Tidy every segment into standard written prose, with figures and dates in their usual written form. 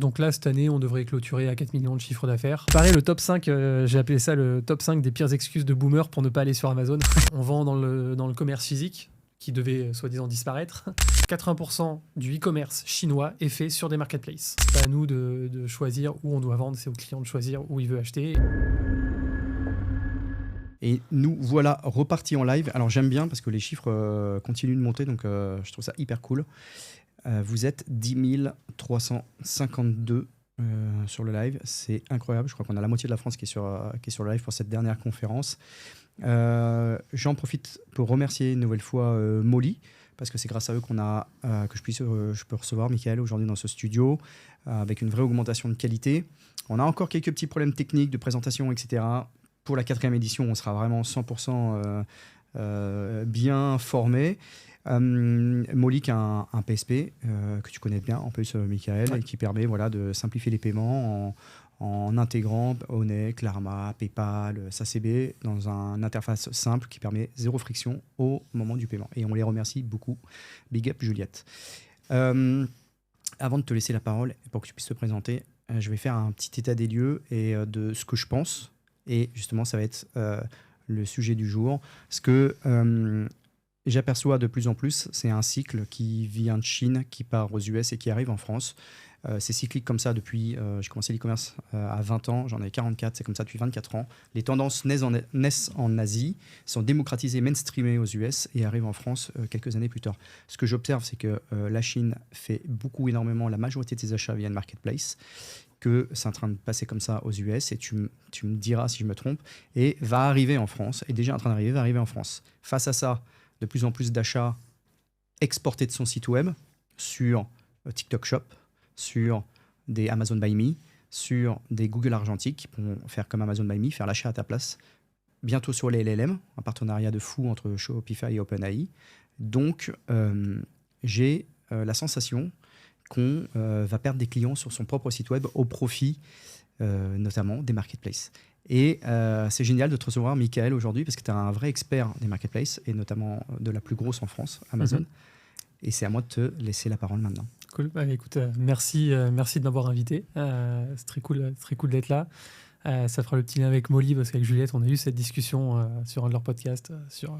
Donc là, cette année, on devrait clôturer à 4 millions de chiffre d'affaires. Pareil, le top 5, j'ai appelé ça le top 5 des pires excuses de boomers pour ne pas aller sur Amazon. On vend dans le commerce physique, qui devait soi-disant disparaître. 80% du e-commerce chinois est fait sur des marketplaces. C'est pas à nous de choisir où on doit vendre, c'est au client de choisir où il veut acheter. Et nous voilà repartis en live. Alors j'aime bien parce que les chiffres continuent de monter, donc je trouve ça hyper cool. Vous êtes 10 352 sur le live, c'est incroyable. Je crois qu'on a la moitié de la France qui est sur le live pour cette dernière conférence. J'en profite pour remercier une nouvelle fois Molly, parce que c'est grâce à eux que je peux recevoir Michael aujourd'hui dans ce studio, avec une vraie augmentation de qualité. On a encore quelques petits problèmes techniques de présentation, etc. Pour la 4e édition, on sera vraiment 100% bien formé. Molly qui a un PSP que tu connais bien en plus, Michael, et qui permet de simplifier les paiements en intégrant Onet, Klarma, PayPal, SACB dans une interface simple qui permet zéro friction au moment du paiement. Et on les remercie beaucoup. Big up Juliette. Avant de te laisser la parole, pour que tu puisses te présenter, je vais faire un petit état des lieux et de ce que je pense. Et justement, ça va être le sujet du jour. Ce que j'aperçois de plus en plus, c'est un cycle qui vient de Chine, qui part aux US et qui arrive en France. C'est cyclique comme ça depuis... j'ai commencé l'e-commerce à 20 ans, j'en ai 44, c'est comme ça depuis 24 ans. Les tendances naissent en Asie, sont démocratisées, mainstreamées aux US et arrivent en France quelques années plus tard. Ce que j'observe, c'est que la Chine fait énormément, la majorité de ses achats via le marketplace, que c'est en train de passer comme ça aux US, et tu me diras si je me trompe, et va arriver en France, est déjà en train d'arriver, va arriver en France. Face à ça, de plus en plus d'achats exportés de son site web sur TikTok Shop, sur des Amazon Buy Me, sur des Google Argentiques qui pourront faire comme Amazon Buy Me, faire l'achat à ta place. Bientôt sur les LLM, un partenariat de fou entre Shopify et OpenAI. Donc, j'ai la sensation qu'on va perdre des clients sur son propre site web au profit notamment des marketplaces. Et c'est génial de te recevoir, Michael, aujourd'hui, parce que tu es un vrai expert des marketplaces, et notamment de la plus grosse en France, Amazon. Et c'est à moi de te laisser la parole maintenant. Cool. Bah, écoute, merci de m'avoir invité. C'est très cool d'être là. Ça fera le petit lien avec Molly, parce qu'avec Juliette, on a eu cette discussion sur un de leurs podcasts sur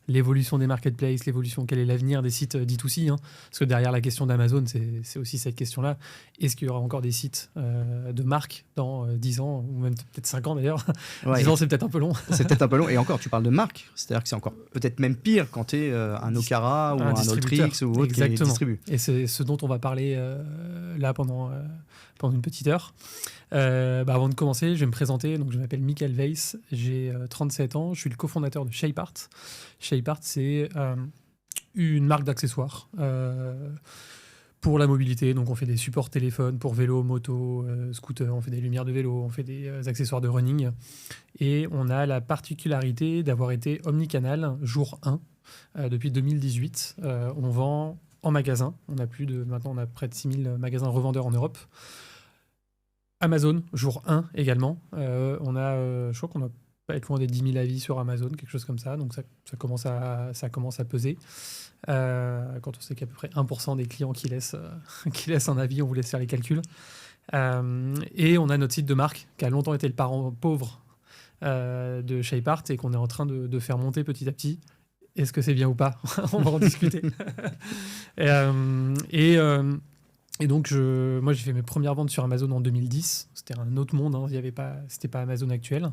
l'évolution des marketplaces, quel est l'avenir des sites D2C, hein. Parce que derrière la question d'Amazon, c'est aussi cette question-là. Est-ce qu'il y aura encore des sites de marque dans 10 ans, ou même peut-être 5 ans d'ailleurs? 10 ans, c'est peut-être un peu long. C'est peut-être un peu long. Et encore, tu parles de marque. C'est-à-dire que c'est encore peut-être même pire quand tu es un Okara ou un Ultrix ou autre qui distribue. Et c'est ce dont on va parler là pendant une petite heure. Avant de commencer, je vais me présenter. Donc, je m'appelle Michael Weiss, j'ai 37 ans, je suis le cofondateur de ShapeArt. ShapeArt, c'est une marque d'accessoires pour la mobilité. Donc, on fait des supports téléphones pour vélo, moto, scooter, on fait des lumières de vélo, on fait des accessoires de running. Et on a la particularité d'avoir été omnicanal jour 1 depuis 2018. On vend en magasin. Maintenant, on a près de 6000 magasins revendeurs en Europe. Amazon, jour 1 également. Je crois qu'on va pas être loin des 10 000 avis sur Amazon, quelque chose comme ça. Donc, ça commence à peser. Quand on sait qu'il y a à peu près 1% des clients qui laissent un avis, on vous laisse faire les calculs. Et on a notre site de marque qui a longtemps été le parent pauvre de ShapeArt et qu'on est en train de faire monter petit à petit. Est-ce que c'est bien ou pas? On va en discuter. Et donc, moi, j'ai fait mes premières ventes sur Amazon en 2010. C'était un autre monde, hein. C'était pas Amazon actuel.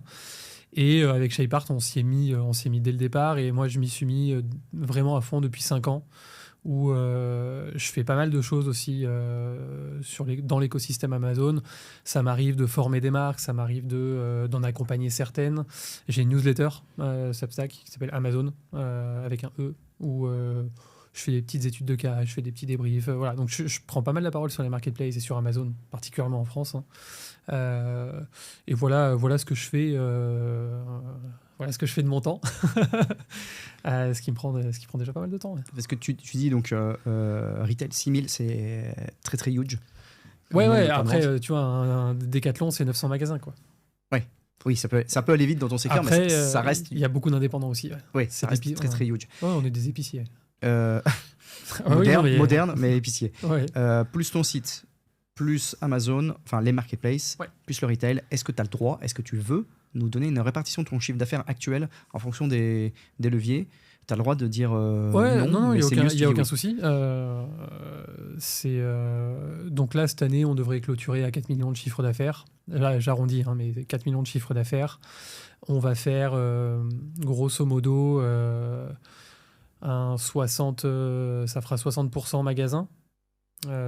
Et avec ShapeArt, on s'y est mis dès le départ. Et moi, je m'y suis mis vraiment à fond depuis 5 ans, où je fais pas mal de choses aussi dans l'écosystème Amazon. Ça m'arrive de former des marques, ça m'arrive d'en accompagner certaines. J'ai une newsletter Substack qui s'appelle Amazon, avec un E, où je fais des petites études de cas, je fais des petits débriefs. Voilà. Donc, je prends pas mal la parole sur les marketplaces et sur Amazon, particulièrement en France, hein. Et voilà ce que je fais. Voilà ce que je fais de mon temps. ce qui me prend déjà pas mal de temps. Ouais. Parce que tu dis donc retail 6000, c'est très très huge. Ouais. Après, tu vois, un Decathlon, c'est 900 magasins, quoi. Ouais. Oui, ça peut aller vite dans ton secteur, après, mais ça reste. Il y a beaucoup d'indépendants aussi. Ouais, oui, ça reste très très huge. Ouais, on est des épiciers. Moderne, mais épicier. Ouais. Plus ton site, plus Amazon, enfin les marketplaces, Ouais. plus le retail, est-ce que tu as le droit, est-ce que tu veux nous donner une répartition de ton chiffre d'affaires actuel en fonction des leviers? Tu as le droit de dire Ouais, non, il mais n'y a c'est aucun, mieux si y a tu dis aucun oui. souci. Donc là, cette année, on devrait clôturer à 4 millions de chiffre d'affaires. Là, j'arrondis, hein, mais 4 millions de chiffre d'affaires. On va faire, grosso modo, un 60, ça fera 60% magasin.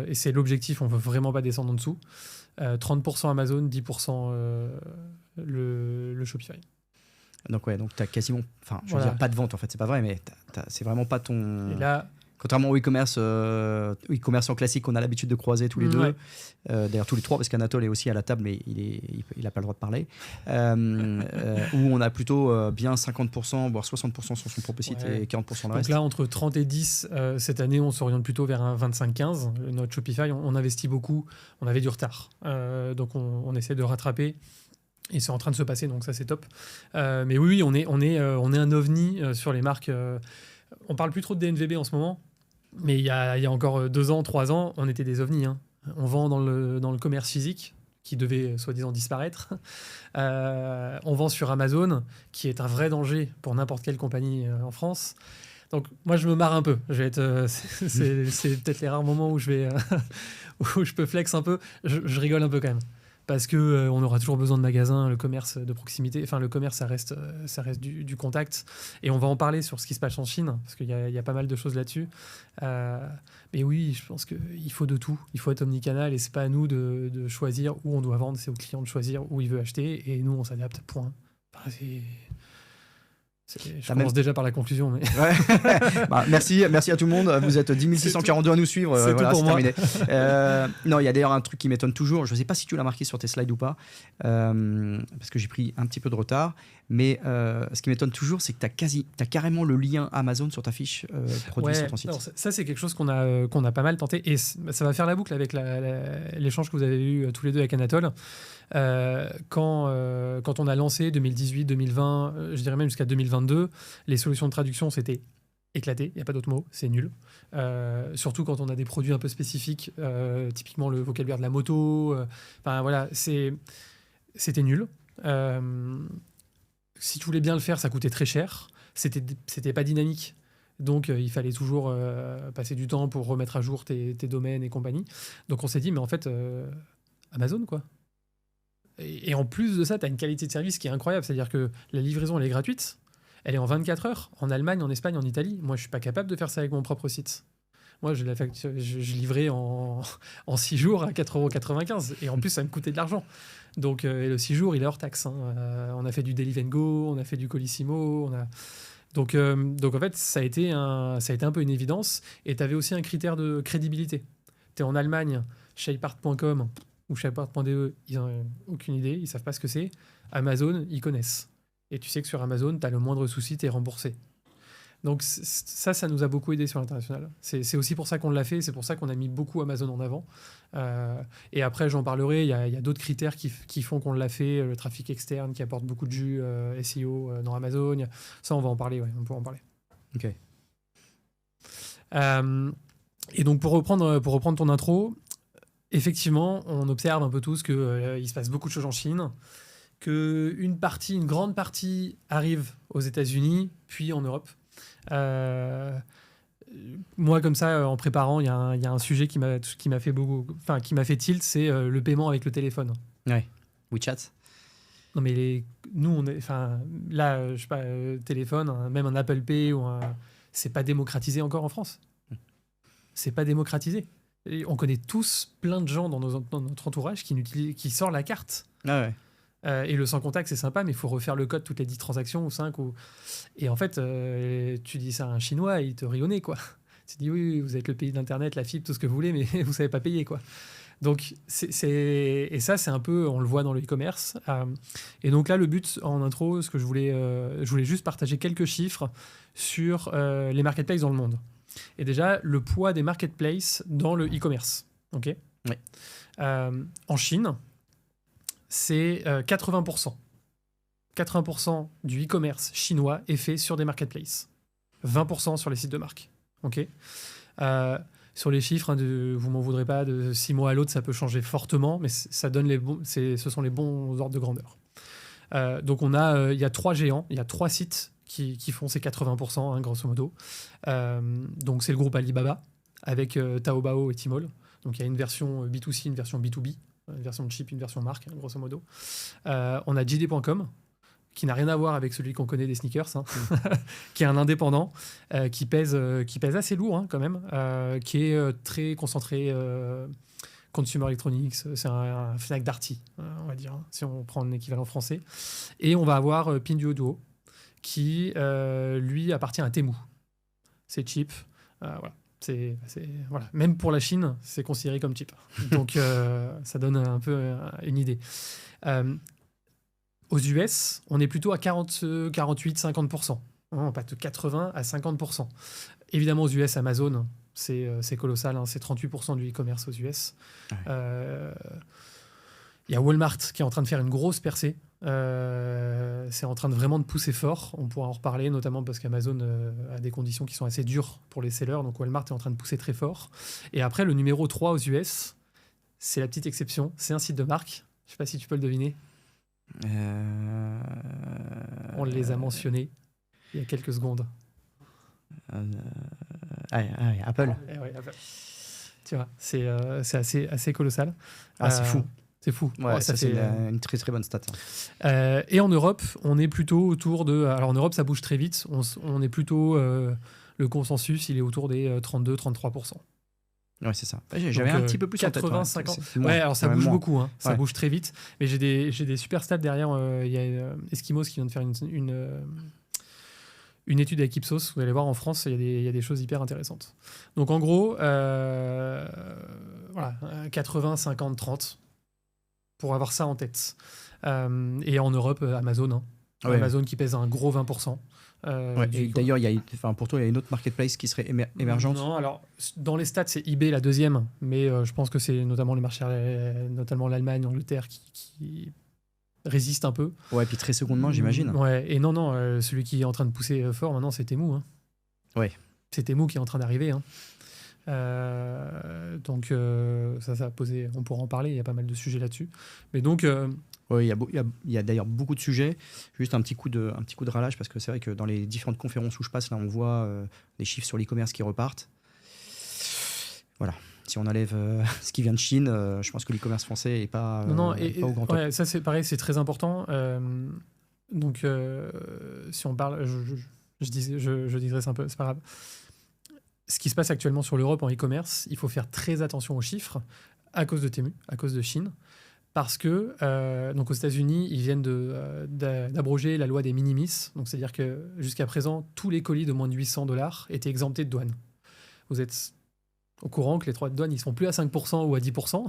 Et c'est l'objectif, on ne veut vraiment pas descendre en dessous. 30% Amazon, 10% le Shopify. Donc ouais, donc tu as quasiment, enfin je veux Voilà. dire pas de vente en fait, c'est pas vrai, mais c'est vraiment pas ton... Et là, Contrairement au e-commerce en classique qu'on a l'habitude de croiser tous les deux, ouais. d'ailleurs tous les trois, parce qu'Anatole est aussi à la table, mais il a pas le droit de parler, où on a plutôt bien 50%, voire 60% sur son propre site Ouais. et 40% le Donc reste. là, entre 30 et 10, cette année, on s'oriente plutôt vers un 25-15. Notre Shopify, on investit beaucoup, on avait du retard. Donc on essaie de rattraper. Et c'est en train de se passer, donc ça c'est top. Mais oui, on est un ovni sur les marques. On parle plus trop de DNVB en ce moment, mais il y a encore 2 ans, 3 ans, on était des ovnis. Hein. On vend dans le commerce physique, qui devait soi-disant disparaître. On vend sur Amazon, qui est un vrai danger pour n'importe quelle compagnie en France. Donc moi je me marre un peu. Je vais être, c'est peut-être les rares moments où où je peux flex un peu. Je rigole un peu quand même. Parce que on aura toujours besoin de magasins, le commerce de proximité. Enfin, le commerce, ça reste du contact. Et on va en parler sur ce qui se passe en Chine, parce qu'il y a pas mal de choses là-dessus. Mais oui, je pense qu'il faut de tout. Il faut être omnicanal et c'est pas à nous de choisir où on doit vendre, c'est au client de choisir où il veut acheter. Et nous, on s'adapte, point. Enfin, je commence déjà par la conclusion. Mais... Ouais. Bah, merci à tout le monde. Vous êtes 10 642 à nous suivre. C'est tout pour moi. terminé. Non, il y a d'ailleurs un truc qui m'étonne toujours. Je ne sais pas si tu l'as marqué sur tes slides ou pas, parce que j'ai pris un petit peu de retard. Mais ce qui m'étonne toujours, c'est que tu as carrément le lien Amazon sur ta fiche produit sur ton site. Alors ça, c'est quelque chose qu'on a pas mal tenté. Et ça va faire la boucle avec l'échange que vous avez eu tous les deux avec Anatole. Quand on a lancé 2018, 2020, je dirais même jusqu'à 2022, les solutions de traduction, c'était éclaté, il n'y a pas d'autre mot, c'est nul. Surtout quand on a des produits un peu spécifiques, typiquement le vocabulaire de la moto. Enfin voilà, c'était nul. Si tu voulais bien le faire, ça coûtait très cher. C'était pas dynamique. Donc, il fallait toujours passer du temps pour remettre à jour tes domaines et compagnie. Donc, on s'est dit, mais en fait, Amazon, quoi. Et en plus de ça, tu as une qualité de service qui est incroyable. C'est-à-dire que la livraison, elle est gratuite. Elle est en 24 heures. En Allemagne, en Espagne, en Italie. Moi, je suis pas capable de faire ça avec mon propre site. Moi, je livrais en 6 jours à 4,95 €. Et en plus, ça me coûtait de l'argent. Donc, et le 6 jours, il est hors taxe. Hein. On a fait du Deliv & Go, on a fait du Colissimo. Donc en fait, ça a été un peu une évidence. Et tu avais aussi un critère de crédibilité. Tu es en Allemagne, Shapart.com ou Shapart.de, ils n'ont aucune idée, ils ne savent pas ce que c'est. Amazon, ils connaissent. Et tu sais que sur Amazon, tu as le moindre souci, tu es remboursé. Donc ça nous a beaucoup aidé sur l'international. C'est aussi pour ça qu'on l'a fait, c'est pour ça qu'on a mis beaucoup Amazon en avant. Et après, j'en parlerai, il y a d'autres critères qui font qu'on l'a fait, le trafic externe qui apporte beaucoup de jus, SEO dans Amazon. Ça, on va en parler, ouais, on peut en parler. Ok. Et donc, pour reprendre ton intro, effectivement, on observe un peu tous qu'il se passe beaucoup de choses en Chine, qu'une grande partie arrive aux États-Unis, puis en Europe. Moi, comme ça, en préparant, il y a un sujet qui m'a fait tilt, c'est le paiement avec le téléphone. Ouais. WeChat. Non, mais nous, là, je sais pas, téléphone, même un Apple Pay c'est pas démocratisé encore en France. C'est pas démocratisé. Et on connaît tous plein de gens dans notre entourage qui sortent la carte. Ah ouais. Et le sans contact, c'est sympa, mais il faut refaire le code toutes les 10 transactions ou 5. Et en fait, tu dis ça à un Chinois, il te rit au nez, quoi. Tu dis oui, vous êtes le pays d'Internet, la fibre, tout ce que vous voulez, mais vous savez pas payer, quoi. Donc, et ça, c'est un peu, on le voit dans le e-commerce. Et donc là, le but en intro, ce que je voulais juste partager quelques chiffres sur les marketplaces dans le monde. Et déjà, le poids des marketplaces dans le e-commerce. Ok. Oui. En Chine, c'est 80%. 80% du e-commerce chinois est fait sur des marketplaces. 20% sur les sites de marque. Ok. Sur les chiffres, hein, vous m'en voudrez pas, de 6 mois à l'autre, ça peut changer fortement, mais ça donne ce sont les bons ordres de grandeur. Donc il y a 3 géants, il y a 3 sites qui font ces 80%, hein, grosso modo. Donc c'est le groupe Alibaba, avec Taobao et Tmall. Donc il y a une version B2C, une version B2B, une version de chip, une version marque, hein, grosso modo. On a JD.com, qui n'a rien à voir avec celui qu'on connaît des sneakers, hein, qui est un indépendant, qui pèse assez lourd, hein, quand même, qui est très concentré consumer electronics, c'est un Fnac Darty, on va dire, hein, si on prend un équivalent français. Et on va avoir Pinduoduo, qui, lui, appartient à Temu. C'est cheap, voilà. Voilà. Même pour la Chine, c'est considéré comme cheap. Donc, ça donne un peu une idée. Aux US, on est plutôt à 40, 48, 50%. On passe de 80 à 50%. Évidemment, aux US, Amazon, c'est colossal. Hein, c'est 38% du e-commerce aux US. Ouais. Y a Walmart qui est en train de faire une grosse percée. C'est en train de vraiment de pousser fort. On pourra en reparler, notamment parce qu'Amazon a des conditions qui sont assez dures pour les sellers. Donc Walmart est en train de pousser très fort. Et après, le numéro 3 aux US, c'est la petite exception. C'est un site de marque. Je ne sais pas si tu peux le deviner. On les a mentionnés il y a quelques secondes. Apple. Ouais, Apple. Tu vois, c'est assez colossal. C'est fou. C'est fou. Ouais, ça c'est une très très bonne stat. Et en Europe, on est plutôt autour de... Alors en Europe, ça bouge très vite. On est plutôt... le consensus, il est autour des 32-33%. Ouais, c'est ça. J'avais un petit peu plus 80, en tête. 50. Ouais, alors ça bouge beaucoup. Hein. Ça bouge très vite. Mais j'ai des super stats derrière. Il y a Eskimos qui vient de faire une étude avec Ipsos. Vous allez voir, en France, il y a des choses hyper intéressantes. Donc en gros, voilà, 80, 50, 30 pour avoir ça en tête. Et en Europe, Amazon. Hein. Ouais. Amazon qui pèse un gros 20%. Et d'ailleurs, pour toi, il y a une autre marketplace qui serait émergente. Non, alors dans les stats, c'est eBay la deuxième, mais je pense que c'est notamment les marchés, notamment l'Allemagne, l'Angleterre, qui résistent un peu. Ouais, et puis très secondement, j'imagine. Ouais, et non, celui qui est en train de pousser fort maintenant, c'est Temu. Hein. Ouais. C'est Temu qui est en train d'arriver. Hein. Donc ça a posé, on pourra en parler, il y a pas mal de sujets là-dessus. Mais donc... Oui, il y a d'ailleurs beaucoup de sujets. Juste un petit coup de ralage, parce que c'est vrai que dans les différentes conférences où je passe, là, on voit les chiffres sur l'e-commerce qui repartent. Voilà. Si on enlève ce qui vient de Chine, je pense que l'e-commerce français n'est pas, pas au grand top. Ouais, ça, c'est pareil, c'est très important. Donc, si on parle... Je digresse un peu, c'est pas grave. Ce qui se passe actuellement sur l'Europe en e-commerce, il faut faire très attention aux chiffres à cause de Temu, à cause de Chine. Parce que donc aux États-Unis, ils viennent d'abroger la loi des minimis. Donc, c'est-à-dire que jusqu'à présent, tous les colis de moins de $800 étaient exemptés de douane. Vous êtes au courant que les droits de douane, ils ne sont plus à 5% ou à 10%.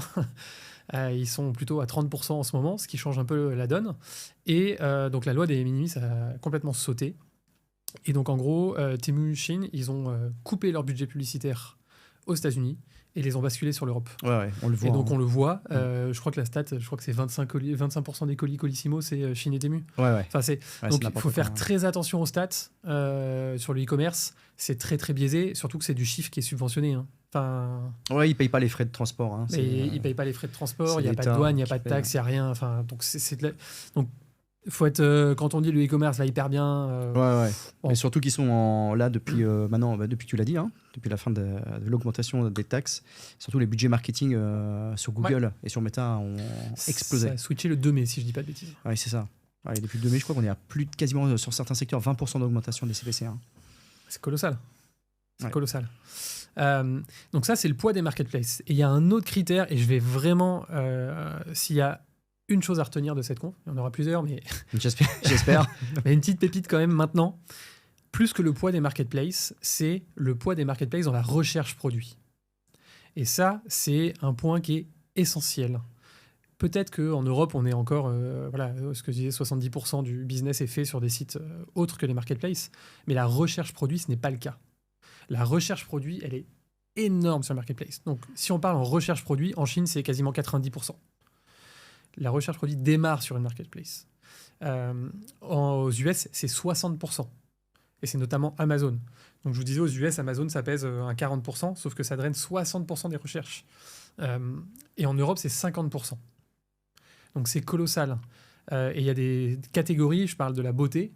Ils sont plutôt à 30% en ce moment, ce qui change un peu la donne. Et donc, la loi des minimis a complètement sauté. Et donc, en gros, Temu, Chine, ils ont coupé leur budget publicitaire aux États-Unis et les ont basculés sur l'Europe. Ouais, on le voit. Et donc, on le voit. Je crois que la stat, c'est 25% des colis Colissimo, c'est Chine et Temu. Ouais. Enfin, donc, il faut faire très attention aux stats sur le e-commerce. C'est très, très biaisé, surtout que c'est du chiffre qui est subventionné. Hein. Enfin, ouais, ils ne payent pas les frais de transport. Hein. Ils ne payent pas les frais de transport, il n'y a pas de douane, il n'y a pas de taxes, il n'y a rien. Enfin, donc, donc, faut être, quand on dit le e-commerce va hyper bien. Ouais. Bon. Mais surtout qu'ils sont là depuis maintenant, depuis que tu l'as dit, hein, depuis la fin de l'augmentation des taxes. Surtout les budgets marketing sur Google et sur Meta ont explosé. Ça a switché le 2 mai, si je ne dis pas de bêtises. Oui, c'est ça. Ouais, depuis le 2 mai, je crois qu'on est à plus de quasiment sur certains secteurs 20% d'augmentation des CPC. Hein. C'est colossal. C'est colossal. Donc ça, c'est le poids des marketplaces. Et il y a un autre critère, et je vais vraiment, s'il y a une chose à retenir de cette conf, il y en aura plusieurs, mais j'espère. Mais une petite pépite quand même maintenant. Plus que le poids des marketplaces, c'est le poids des marketplaces dans la recherche produit. Et ça, c'est un point qui est essentiel. Peut-être qu'en Europe, on est encore, ce que je disais, 70% du business est fait sur des sites autres que les marketplaces, mais la recherche produit, ce n'est pas le cas. La recherche produit, elle est énorme sur le marketplace. Donc, si on parle en recherche produit, en Chine, c'est quasiment 90%. La recherche produit démarre sur une marketplace. Aux US, c'est 60%. Et c'est notamment Amazon. Donc je vous disais, aux US, Amazon, ça pèse un 40%, sauf que ça draine 60% des recherches. Et en Europe, c'est 50%. Donc c'est colossal. Et il y a des catégories, je parle de la beauté,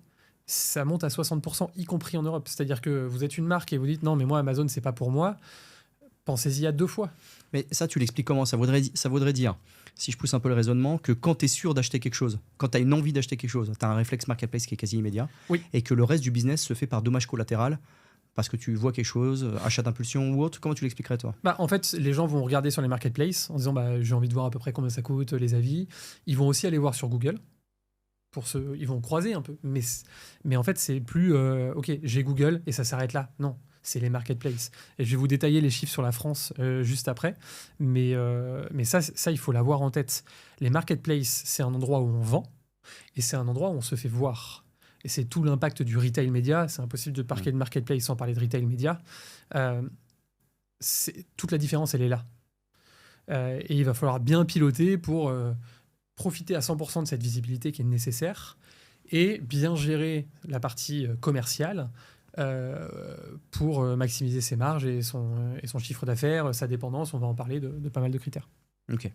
ça monte à 60%, y compris en Europe. C'est-à-dire que vous êtes une marque et vous dites, non, mais moi, Amazon, c'est pas pour moi. Pensez-y à 2 fois. Mais ça, tu l'expliques comment? Ça voudrait dire, si je pousse un peu le raisonnement, que quand tu es sûr d'acheter quelque chose, quand tu as une envie d'acheter quelque chose, tu as un réflexe marketplace qui est quasi immédiat, Oui. et que le reste du business se fait par dommage collatéral, parce que tu vois quelque chose, achat d'impulsion ou autre. Comment tu l'expliquerais, toi? En fait, les gens vont regarder sur les marketplaces en disant j'ai envie de voir à peu près combien ça coûte, les avis. Ils vont aussi aller voir sur Google. Ils vont croiser un peu. Mais en fait, c'est plus OK, j'ai Google et ça s'arrête là. Non, c'est les marketplaces. Et je vais vous détailler les chiffres sur la France juste après. Mais ça, il faut l'avoir en tête. Les marketplaces, c'est un endroit où on vend et c'est un endroit où on se fait voir. Et c'est tout l'impact du retail média. C'est impossible de parler de marketplace sans parler de retail média. Toute la différence, elle est là. Et il va falloir bien piloter pour profiter à 100% de cette visibilité qui est nécessaire et bien gérer la partie commerciale pour maximiser ses marges et son chiffre d'affaires, sa dépendance. On va en parler de pas mal de critères. Ok.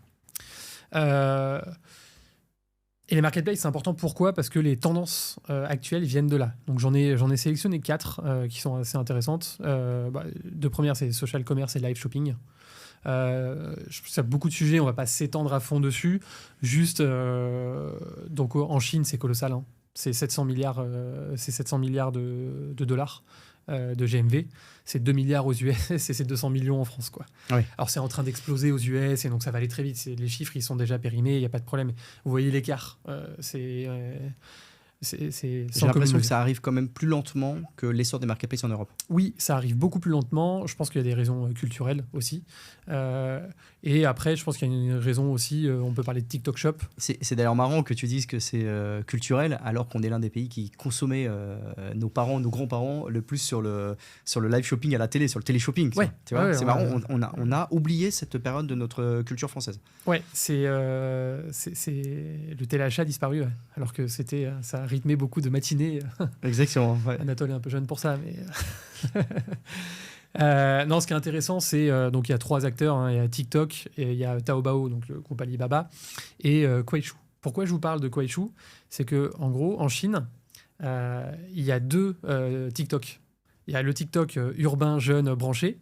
Et les marketplaces, c'est important. Pourquoi? Parce que les tendances actuelles viennent de là. Donc j'en ai sélectionné 4 qui sont assez intéressantes. Deux premières, c'est social commerce et live shopping. Ça a beaucoup de sujets, on va pas s'étendre à fond dessus. Juste, donc en Chine, c'est colossal. Hein. C'est 700 milliards de dollars de GMV. C'est 2 milliards aux US et c'est 200 millions en France, quoi. Oui. Alors c'est en train d'exploser aux US et donc ça va aller très vite. Les chiffres, ils sont déjà périmés, il n'y a pas de problème. Vous voyez l'écart. C'est J'ai l'impression que ça arrive quand même plus lentement que l'essor des marketplaces en Europe. Oui, ça arrive beaucoup plus lentement. Je pense qu'il y a des raisons culturelles aussi. Et après, je pense qu'il y a une raison aussi, on peut parler de TikTok Shop. C'est d'ailleurs marrant que tu dises que c'est culturel, alors qu'on est l'un des pays qui consommait nos grands-parents, le plus sur le live shopping à la télé, sur le télé-shopping. Ouais. Tu vois, Ouais, c'est marrant, on a oublié cette période de notre culture française. Ouais, le téléachat a disparu, ouais. Alors que ça rythmait beaucoup de matinées. Exactement. Ouais. Anatole est un peu jeune pour ça, mais non, ce qui est intéressant, c'est donc il y a 3 acteurs, hein. Il y a TikTok, et il y a Taobao, donc le groupe Alibaba, et Kuaishou. Pourquoi je vous parle de Kuaishou? C'est que en gros, en Chine, il y a 2 TikTok. Il y a le TikTok urbain jeune branché,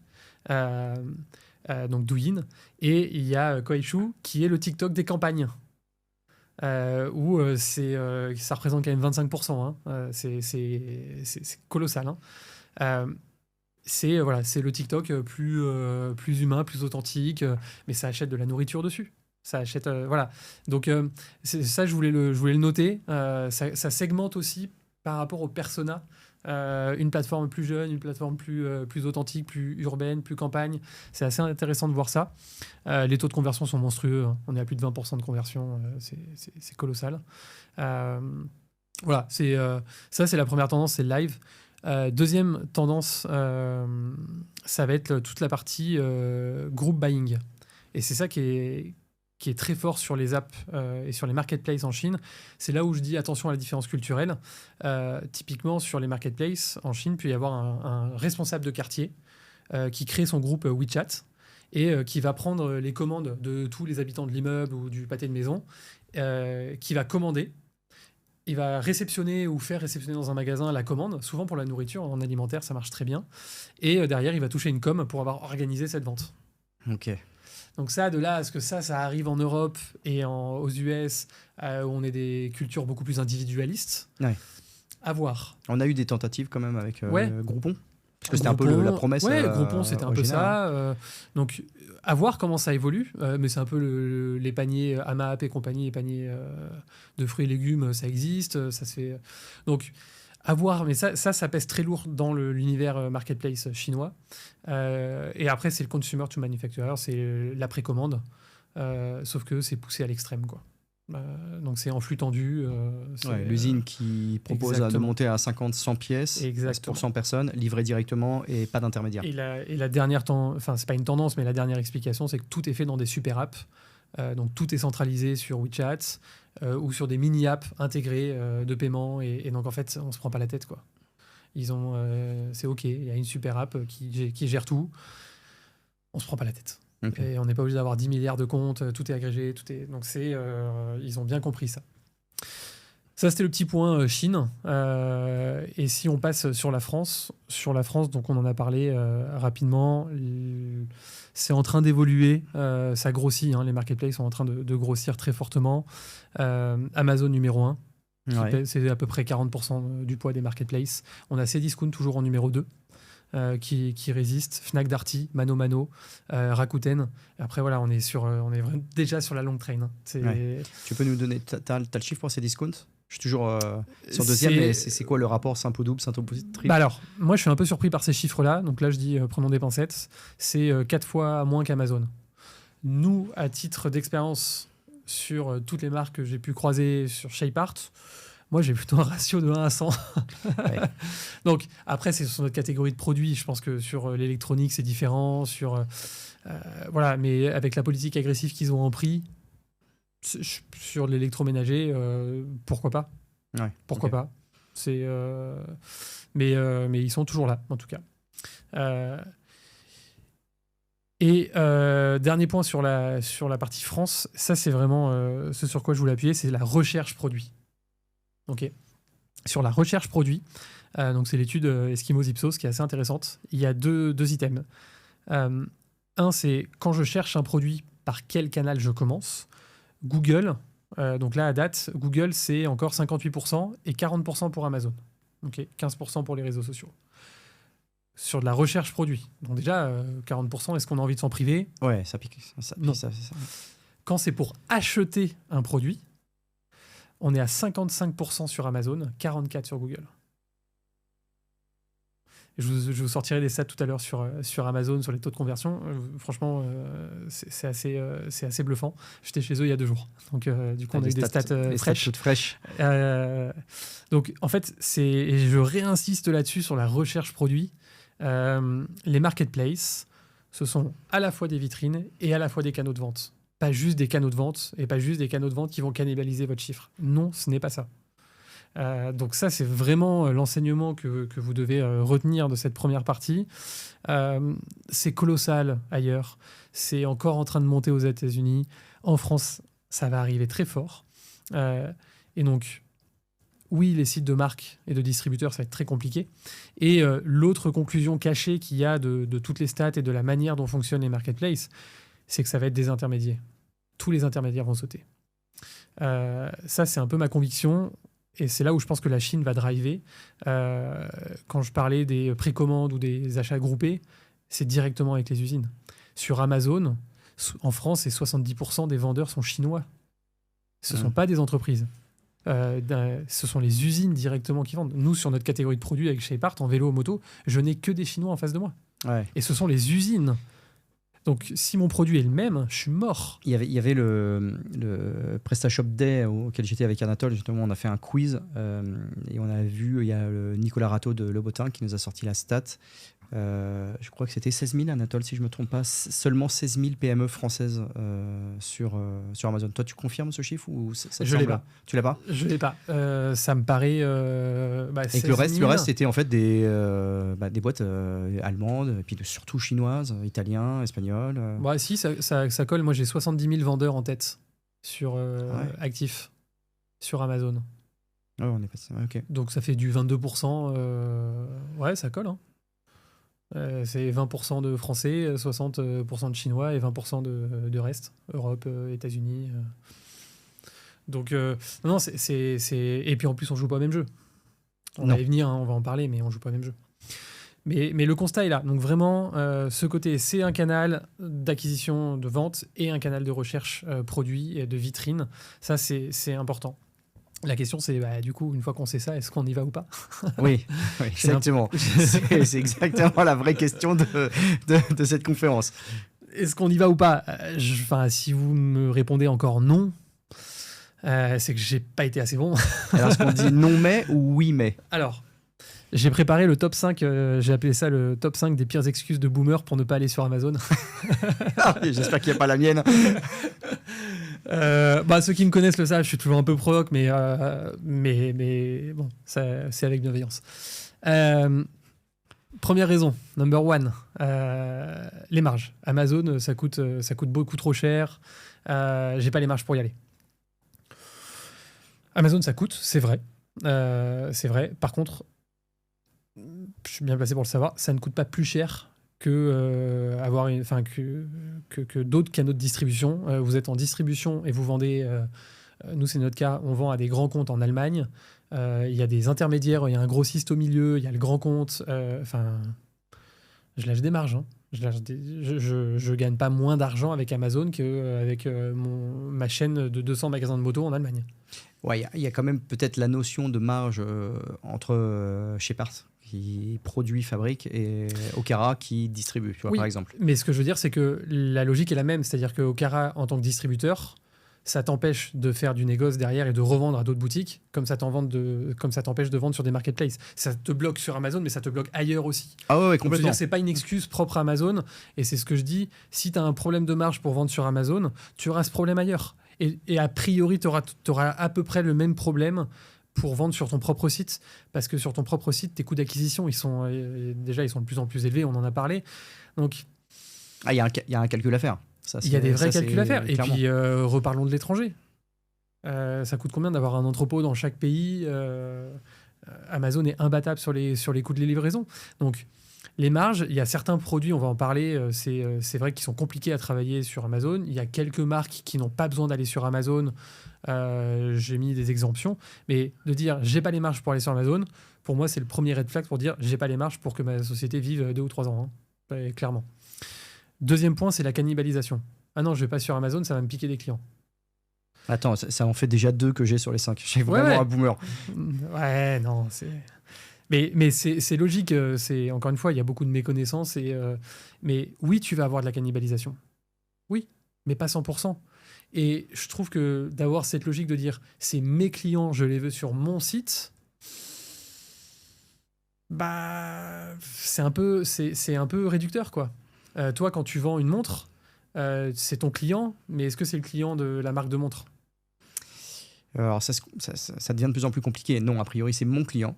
donc Douyin, et il y a Kuaishou qui est le TikTok des campagnes. Où ça représente quand même 25%. Hein. C'est colossal. Hein. C'est le TikTok plus humain, plus authentique, mais ça achète de la nourriture dessus. Ça achète, voilà. Donc ça, je voulais le noter. Ça segmente aussi par rapport aux personas. Une plateforme plus jeune, une plateforme plus authentique, plus urbaine, plus campagne. C'est assez intéressant de voir ça. Les taux de conversion sont monstrueux. Hein. On est à plus de 20% de conversion. C'est colossal. Voilà, ça, c'est la première tendance, c'est le live. Deuxième tendance, ça va être toute la partie group buying. Et c'est ça qui est très fort sur les apps et sur les marketplaces en Chine. C'est là où je dis attention à la différence culturelle. Typiquement, sur les marketplaces en Chine, il peut y avoir un responsable de quartier qui crée son groupe WeChat et qui va prendre les commandes de tous les habitants de l'immeuble ou du pâté de maison, qui va commander. Il va réceptionner ou faire réceptionner dans un magasin la commande, souvent pour la nourriture, en alimentaire, ça marche très bien. Et derrière, il va toucher une com pour avoir organisé cette vente. Ok. Donc ça, de là à ce que ça arrive en Europe et aux US, où on est des cultures beaucoup plus individualistes, ouais. À voir. On a eu des tentatives quand même avec Groupon, parce que c'était Groupon, un peu la promesse. Ouais, Groupon, c'était un peu ça. Donc, à voir comment ça évolue. Mais c'est un peu les paniers AMAP et compagnie, les paniers de fruits et légumes, ça existe. Ça se fait. Donc, à voir. Mais ça pèse très lourd dans l'univers marketplace chinois. Et après, c'est le consumer to manufacturer, c'est la précommande. Sauf que c'est poussé à l'extrême, quoi. Donc c'est en flux tendu. L'usine qui propose de monter à 50-100 pièces pour 100 personnes, livrées directement et pas d'intermédiaire. Et la dernière c'est pas une tendance, mais la dernière explication, c'est que tout est fait dans des super apps. Donc tout est centralisé sur WeChat ou sur des mini-apps intégrées de paiement. Et donc en fait, on se prend pas la tête, quoi. C'est OK. Il y a une super app qui gère tout. On se prend pas la tête. Okay. Et on n'est pas obligé d'avoir 10 milliards de comptes, tout est agrégé, donc ils ont bien compris ça. Ça, c'était le petit point Chine. Et si on passe sur la France, donc on en a parlé rapidement, c'est en train d'évoluer, ça grossit, les marketplaces sont en train de grossir très fortement. Amazon numéro 1, c'est à peu près 40% du poids des marketplaces. On a Cdiscount toujours en numéro 2. Qui résiste, Fnac Darty, Mano Mano, Rakuten. Et après, voilà, on est déjà sur la longue train. Tu peux nous donner, t'as le chiffre pour Cdiscount ? Je suis toujours sur deuxième, mais c'est quoi le rapport simple ou double, simple ou triple ? Alors, moi, je suis un peu surpris par ces chiffres-là. Donc là, je dis, prenons des pincettes. C'est 4 fois moins qu'Amazon. Nous, à titre d'expérience, sur toutes les marques que j'ai pu croiser sur Shapeart, moi, j'ai plutôt un ratio de 1 à 100. Ouais. Donc, après, c'est sur notre catégorie de produits. Je pense que sur l'électronique, c'est différent. Voilà, mais avec la politique agressive qu'ils ont en prix, sur l'électroménager, pourquoi pas ? Ouais, pourquoi pas ? Mais ils sont toujours là, en tout cas. Et dernier point sur la partie France, ça, c'est vraiment ce sur quoi je voulais appuyer, c'est la recherche produit. Okay. Sur la recherche produit, donc c'est l'étude Eskimos Ipsos qui est assez intéressante. Il y a deux items. Un, c'est quand je cherche un produit, par quel canal je commence. Google, donc là à date, Google c'est encore 58% et 40% pour Amazon. Okay. 15% pour les réseaux sociaux. Sur de la recherche produit, donc déjà 40%, est-ce qu'on a envie de s'en priver ? Ouais, ça pique. Non. Ça. Quand c'est pour acheter un produit, on est à 55% sur Amazon, 44% sur Google. Je vous sortirai des stats tout à l'heure sur Amazon, sur les taux de conversion. Franchement, c'est assez bluffant. J'étais chez eux il y a 2 jours. Donc, du coup, on a eu des stats fraîches. Donc, en fait, et je réinsiste là-dessus sur la recherche produit. Les marketplaces, ce sont à la fois des vitrines et à la fois des canaux de vente. Pas juste des canaux de vente et pas juste des canaux de vente qui vont cannibaliser votre chiffre. Non, ce n'est pas ça. Donc ça, c'est vraiment l'enseignement que vous devez retenir de cette première partie. C'est colossal ailleurs. C'est encore en train de monter aux États-Unis. En France, ça va arriver très fort. Et donc, oui, les sites de marques et de distributeurs, ça va être très compliqué. Et l'autre conclusion cachée qu'il y a de toutes les stats et de la manière dont fonctionnent les marketplaces, c'est que ça va être des intermédiaires. Tous les intermédiaires vont sauter. Ça, c'est un peu ma conviction. Et c'est là où je pense que la Chine va driver. Quand je parlais des précommandes ou des achats groupés, c'est directement avec les usines. Sur Amazon, en France, 70% des vendeurs sont chinois. Ce ne sont pas des entreprises. Ce sont les usines directement qui vendent. Nous, sur notre catégorie de produits avec Shapeart, en vélo, en moto, je n'ai que des Chinois en face de moi. Ouais. Et ce sont les usines. Donc, si mon produit est le même, je suis mort. Il y avait le PrestaShop Day auquel j'étais avec Anatole. Justement, on a fait un quiz et on a vu, il y a Nicolas Rateau de Lobotin qui nous a sorti la stat. Je crois que c'était 16 000, Anatole, si je ne me trompe pas. Seulement 16 000 PME françaises sur Amazon. Toi, tu confirmes ce chiffre ou ça Je ne l'ai pas. Tu l'as pas ? Je ne l'ai pas. Ça me paraît... et que le reste, c'était en fait des boîtes allemandes, et puis surtout chinoises, italiennes, espagnoles. Bah, si, ça colle. Moi, j'ai 70 000 vendeurs en tête sur actifs sur Amazon. Ouais, on est passé. Okay. Donc, ça fait du 22%. Ouais, ça colle, hein. C'est 20% de Français, 60% de Chinois et 20% de reste, Europe, États-Unis. Donc, non, et puis en plus, on joue pas au même jeu. On va y venir, hein, on va en parler, mais on joue pas au même jeu. Mais le constat est là. Donc vraiment, ce côté, c'est un canal d'acquisition, de vente et un canal de recherche produit et de vitrine. Ça, c'est important. La question, c'est du coup, une fois qu'on sait ça, est-ce qu'on y va ou pas ? Oui, exactement. C'est exactement la vraie question de cette conférence. Est-ce qu'on y va ou pas ? Si vous me répondez encore non, c'est que j'ai pas été assez bon. Alors, est-ce qu'on dit non mais ou oui mais ? Alors, j'ai préparé le top 5, j'ai appelé ça le top 5 des pires excuses de boomer pour ne pas aller sur Amazon. J'espère qu'il n'y a pas la mienne. Ceux qui me connaissent le savent, je suis toujours un peu provoque, mais bon, c'est avec bienveillance. Première raison, number one, les marges. Amazon, ça coûte beaucoup trop cher. J'ai pas les marges pour y aller. Amazon, ça coûte, c'est vrai. C'est vrai. Par contre, je suis bien placé pour le savoir, ça ne coûte pas plus cher que d'autres canaux de distribution. Vous êtes en distribution et vous vendez. Nous, c'est notre cas. On vend à des grands comptes en Allemagne. Il y a des intermédiaires, il y a un grossiste au milieu, il y a le grand compte. Je lâche des marges. Hein. Je gagne pas moins d'argent avec Amazon qu'avec ma chaîne de 200 magasins de moto en Allemagne. Ouais, il y a quand même peut-être la notion de marge entre Shepard qui produit, fabrique, et Okara qui distribue, tu vois, oui, par exemple. Mais ce que je veux dire, c'est que la logique est la même. C'est-à-dire que Okara, en tant que distributeur, ça t'empêche de faire du négoce derrière et de revendre à d'autres boutiques, comme ça t'empêche de vendre sur des marketplaces. Ça te bloque sur Amazon, mais ça te bloque ailleurs aussi. Ah ouais, Donc, complètement. c'est pas une excuse propre à Amazon, et c'est ce que je dis. Si tu as un problème de marge pour vendre sur Amazon, tu auras ce problème ailleurs. Et a priori, tu auras à peu près le même problème pour vendre sur ton propre site, parce que sur ton propre site, tes coûts d'acquisition, ils sont de plus en plus élevés, on en a parlé. Donc, il y a un calcul à faire. Il y a des vrais calculs à faire. Et puis, reparlons de l'étranger. Ça coûte combien d'avoir un entrepôt dans chaque pays Amazon est imbattable sur les coûts de livraison. Donc, les marges, il y a certains produits, on va en parler, c'est vrai qu'ils sont compliqués à travailler sur Amazon. Il y a quelques marques qui n'ont pas besoin d'aller sur Amazon. J'ai mis des exemptions. Mais de dire « j'ai pas les marges pour aller sur Amazon », pour moi, c'est le premier red flag pour dire « j'ai pas les marges pour que ma société vive 2 ou 3 ans hein. ». Clairement. Deuxième point, c'est la cannibalisation. Ah non, je vais pas sur Amazon, ça va me piquer des clients. Attends, ça en fait déjà 2 que j'ai sur les 5. J'ai vraiment un boomer. Ouais, non, c'est... Mais c'est logique. Encore une fois, il y a beaucoup de méconnaissances. Mais oui, tu vas avoir de la cannibalisation. Oui, mais pas 100%. Et je trouve que d'avoir cette logique de dire c'est mes clients, je les veux sur mon site, bah, c'est un peu réducteur, quoi. Toi, quand tu vends une montre, c'est ton client, mais est-ce que c'est le client de la marque de montre ? Alors, ça devient de plus en plus compliqué. Non, a priori, c'est mon client.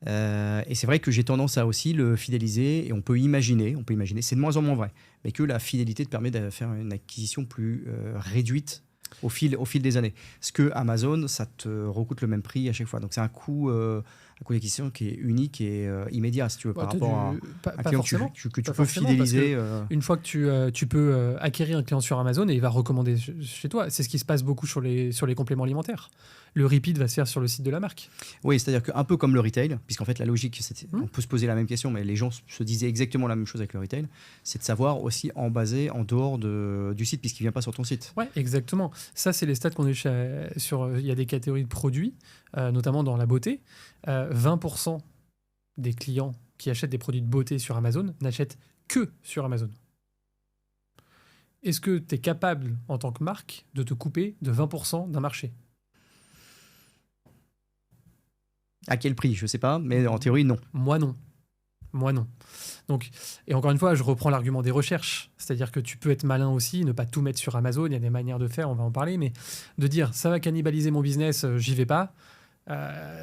Et c'est vrai que j'ai tendance à aussi le fidéliser, et on peut imaginer, c'est de moins en moins vrai, mais que la fidélité te permet de faire une acquisition plus réduite au fil des années. Parce que Amazon, ça te recoute le même prix à chaque fois. Donc c'est un coût d'acquisition qui est unique et immédiat, si tu veux, par rapport à un client que tu peux fidéliser. Une fois que tu peux acquérir un client sur Amazon et il va recommander chez toi, c'est ce qui se passe beaucoup sur les compléments alimentaires. Le repeat va se faire sur le site de la marque. Oui, c'est-à-dire qu'un peu comme le retail, puisqu'en fait la logique, on peut se poser la même question, mais les gens se disaient exactement la même chose avec le retail, c'est de savoir aussi en baser en dehors du site, puisqu'il ne vient pas sur ton site. Oui, exactement. Ça, c'est les stats qu'on a sur. Il y a des catégories de produits, notamment dans la beauté. 20% des clients qui achètent des produits de beauté sur Amazon n'achètent que sur Amazon. Est-ce que tu es capable, en tant que marque, de te couper de 20% d'un marché ? À quel prix ? Je ne sais pas, mais en théorie, non. Moi, non. Donc, et encore une fois, je reprends l'argument des recherches. C'est-à-dire que tu peux être malin aussi, ne pas tout mettre sur Amazon. Il y a des manières de faire, on va en parler. Mais de dire, ça va cannibaliser mon business, j'y vais pas,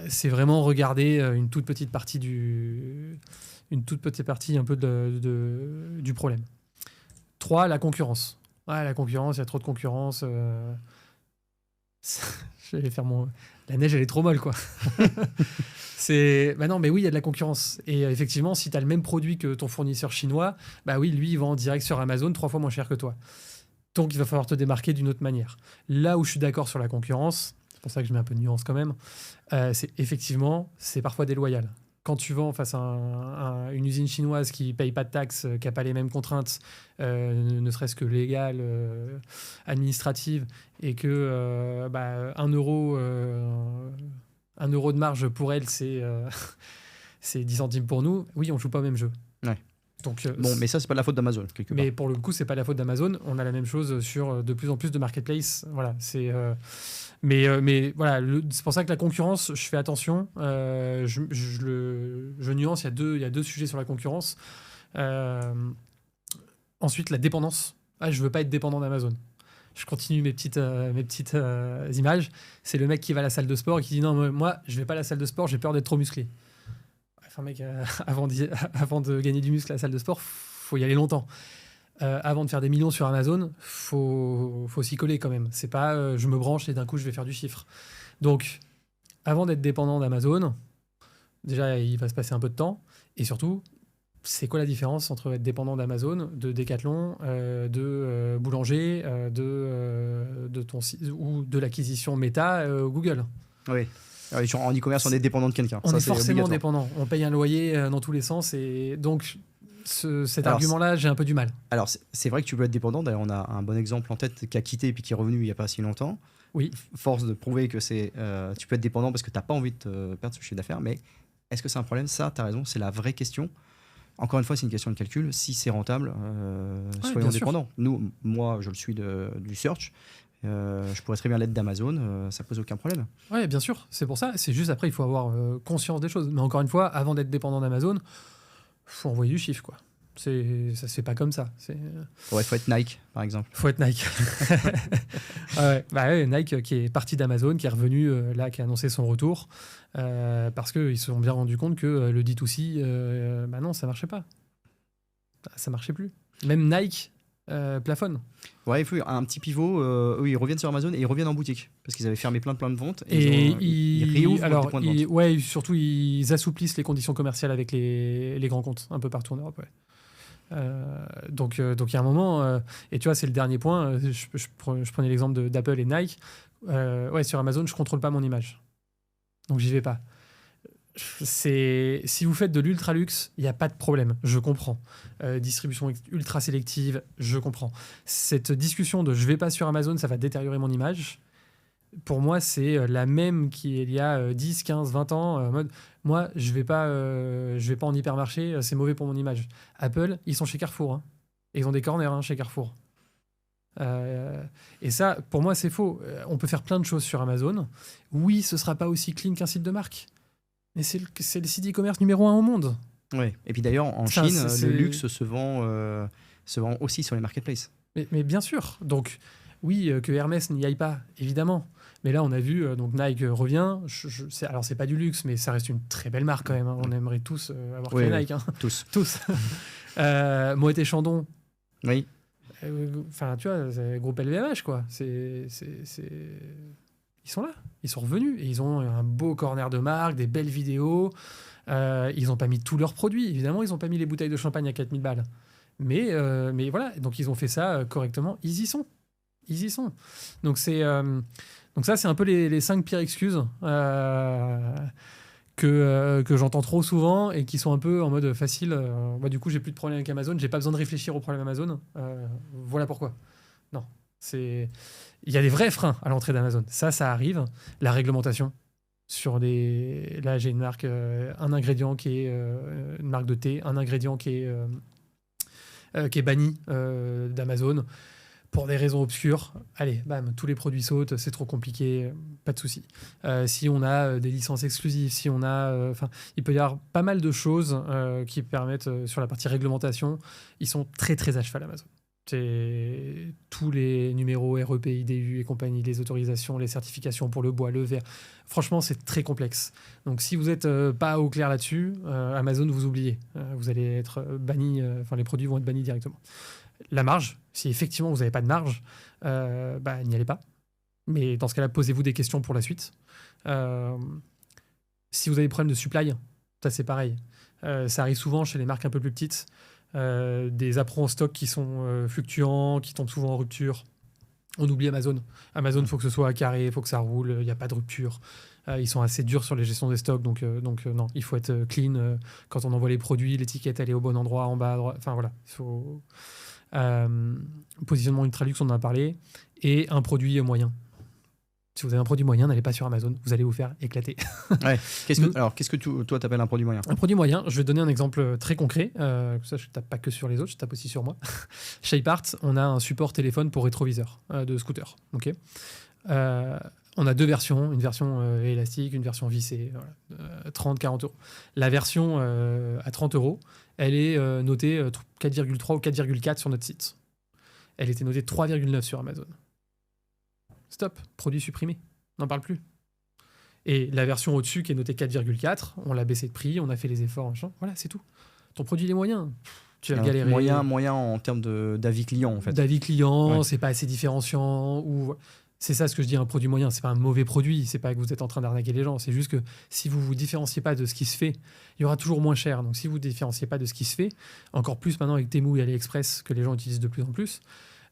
c'est vraiment regarder une toute petite partie un peu du problème. 3, la concurrence. Ouais, la concurrence, il y a trop de concurrence. J'allais faire la neige, elle est trop molle, quoi. Non, mais oui, il y a de la concurrence. Et effectivement, si tu as le même produit que ton fournisseur chinois, bah oui, lui, il vend en direct sur Amazon 3 fois moins cher que toi. Donc, il va falloir te démarquer d'une autre manière. Là où je suis d'accord sur la concurrence, c'est pour ça que je mets un peu de nuance quand même, c'est parfois déloyal. Quand tu vends face à une usine chinoise qui ne paye pas de taxes, qui n'a pas les mêmes contraintes, ne serait-ce que légales, administratives, et que 1 euro de marge pour elle, c'est 10 centimes pour nous, oui, on ne joue pas au même jeu. Ouais. Donc, mais ça, c'est pas de la faute d'Amazon, quelque part. Mais pour le coup, c'est pas la faute d'Amazon. On a la même chose sur de plus en plus de marketplaces. Voilà, mais voilà, c'est pour ça que la concurrence, je fais attention. Je nuance. Il y a deux sujets sur la concurrence. Ensuite, la dépendance. Je veux pas être dépendant d'Amazon. Je continue mes petites images. C'est le mec qui va à la salle de sport et qui dit non, moi, je vais pas à la salle de sport. J'ai peur d'être trop musclé. enfin mec, avant de gagner du muscle à la salle de sport, faut y aller longtemps. Avant de faire des millions sur Amazon, faut s'y coller quand même. C'est pas je me branche et d'un coup je vais faire du chiffre. Donc, avant d'être dépendant d'Amazon, déjà il va se passer un peu de temps. Et surtout, c'est quoi la différence entre être dépendant d'Amazon, de Decathlon, de Boulanger, de ton site ou de l'acquisition Meta Google? Oui. Genre, en e-commerce, on est dépendant de quelqu'un. On Ça, est c'est forcément obligatoire. dépendant. On paye un loyer dans tous les sens. Et donc, cet Alors, argument-là, j'ai un peu du mal. Alors, c'est vrai que tu peux être dépendant. D'ailleurs, on a un bon exemple en tête qui a quitté et puis qui est revenu il n'y a pas si longtemps. Oui. Force de prouver que tu peux être dépendant parce que tu n'as pas envie de perdre ce chiffre d'affaires. Mais est-ce que c'est un problème? Ça, tu as raison, c'est la vraie question. Encore une fois, c'est une question de calcul. Si c'est rentable, soyons dépendants. Moi, je le suis du search. Je pourrais très bien l'être d'Amazon. Ça pose aucun problème. Oui, bien sûr. C'est pour ça. C'est juste après, il faut avoir conscience des choses. Mais encore une fois, avant d'être dépendant d'Amazon, faut envoyer du chiffre, quoi. Ça se fait pas comme ça. Ouais, faut être Nike, par exemple. Faut être Nike. Nike qui est parti d'Amazon, qui est revenu là, qui a annoncé son retour, parce qu'ils se sont bien rendus compte que le D2C, non, ça marchait pas. Ça marchait plus. Même Nike plafonne. Ouais, il faut un petit pivot. Eux, ils reviennent sur Amazon et ils reviennent en boutique parce qu'ils avaient fermé plein de ventes. Et ils réouvrent des points de vente. Ouais, surtout, ils assouplissent les conditions commerciales avec les grands comptes un peu partout en Europe. Ouais. Donc il y a un moment, et tu vois, c'est le dernier point. Je prenais l'exemple d'Apple et Nike. Sur Amazon, je contrôle pas mon image, donc j'y vais pas. Si vous faites de l'ultra luxe, il n'y a pas de problème, je comprends. Distribution ultra sélective, je comprends. Cette discussion de je vais pas sur Amazon, ça va détériorer mon image. Pour moi, c'est la même qu'il y a 10, 15, 20 ans. En mode, moi, je vais pas en hypermarché, c'est mauvais pour mon image. Apple, ils sont chez Carrefour. Hein. Ils ont des corners chez Carrefour. Et ça, pour moi, c'est faux. On peut faire plein de choses sur Amazon. Oui, ce sera pas aussi clean qu'un site de marque. Mais c'est le site e-commerce numéro 1 au monde. Ouais. Et puis d'ailleurs, en Chine, le luxe se vend aussi sur les marketplaces. Mais bien sûr. Donc, oui, que Hermès n'y aille pas, évidemment. Mais là, on a vu, donc Nike revient. Alors, c'est pas du luxe, mais ça reste une très belle marque quand même. Hein. On aimerait tous avoir créé Nike. Hein. Tous. Moët et Chandon. Oui. Enfin, tu vois, c'est le groupe LVMH, quoi. Ils sont là. Ils sont revenus. Et ils ont un beau corner de marque, des belles vidéos. Ils n'ont pas mis tous leurs produits. Évidemment, ils n'ont pas mis les bouteilles de champagne à 4000 balles. Mais voilà. Donc, ils ont fait ça correctement. Ils y sont. Donc ça, c'est un peu les 5 pires excuses que j'entends trop souvent et qui sont un peu en mode facile. Du coup, j'ai plus de problème avec Amazon. J'ai pas besoin de réfléchir au problème Amazon. Voilà pourquoi. Non, il y a des vrais freins à l'entrée d'Amazon. Ça arrive. La réglementation là, j'ai une marque, un ingrédient qui est une marque de thé, un ingrédient qui est banni d'Amazon. Pour des raisons obscures, allez, bam, tous les produits sautent, c'est trop compliqué, pas de souci. Si on a des licences exclusives, si on a, il peut y avoir pas mal de choses qui permettent sur la partie réglementation, ils sont très très à cheval Amazon. C'est tous les numéros REP, IDU et compagnie, les autorisations, les certifications pour le bois, le verre. Franchement, c'est très complexe. Donc, si vous n'êtes pas au clair là-dessus, Amazon, vous oubliez. Vous allez être banni, les produits vont être bannis directement. La marge, si effectivement vous n'avez pas de marge, n'y allez pas. Mais dans ce cas-là, posez-vous des questions pour la suite. Si vous avez des problèmes de supply, ça c'est pareil. Ça arrive souvent chez les marques un peu plus petites. Des approts en stock qui sont fluctuants, qui tombent souvent en rupture. On oublie Amazon. Amazon, il faut que ce soit carré, il faut que ça roule, il n'y a pas de rupture. Ils sont assez durs sur les gestions des stocks, donc non, il faut être clean. Quand on envoie les produits, l'étiquette, elle est au bon endroit, en bas à droite. Enfin voilà, il faut... positionnement ultra-luxe, on en a parlé, et un produit moyen. Si vous avez un produit moyen, n'allez pas sur Amazon, vous allez vous faire éclater. Ouais. Qu'est-ce que toi t'appelles un produit moyen? Un produit moyen, je vais donner un exemple très concret. Ça, je ne tape pas que sur les autres, je tape aussi sur moi. Chez Shapeart, on a un support téléphone pour rétroviseur de scooter. Okay. On a deux versions, une version élastique, une version vissée, 30-40 euros. La version à 30 euros, elle est notée 4,3 ou 4,4 sur notre site. Elle était notée 3,9 sur Amazon. Stop, produit supprimé, n'en parle plus. Et la version au-dessus qui est notée 4,4, on l'a baissé de prix, on a fait les efforts, machin. Voilà, c'est tout. Ton produit, il est moyen. Tu vas galérer. Moyen en termes d'avis client, en fait. D'avis client, c'est pas assez différenciant. Ou... C'est ça ce que je dis, un produit moyen. C'est pas un mauvais produit. C'est pas que vous êtes en train d'arnaquer les gens. C'est juste que si vous vous différenciez pas de ce qui se fait, il y aura toujours moins cher. Donc si vous différenciez pas de ce qui se fait, encore plus maintenant avec Temu et AliExpress que les gens utilisent de plus en plus,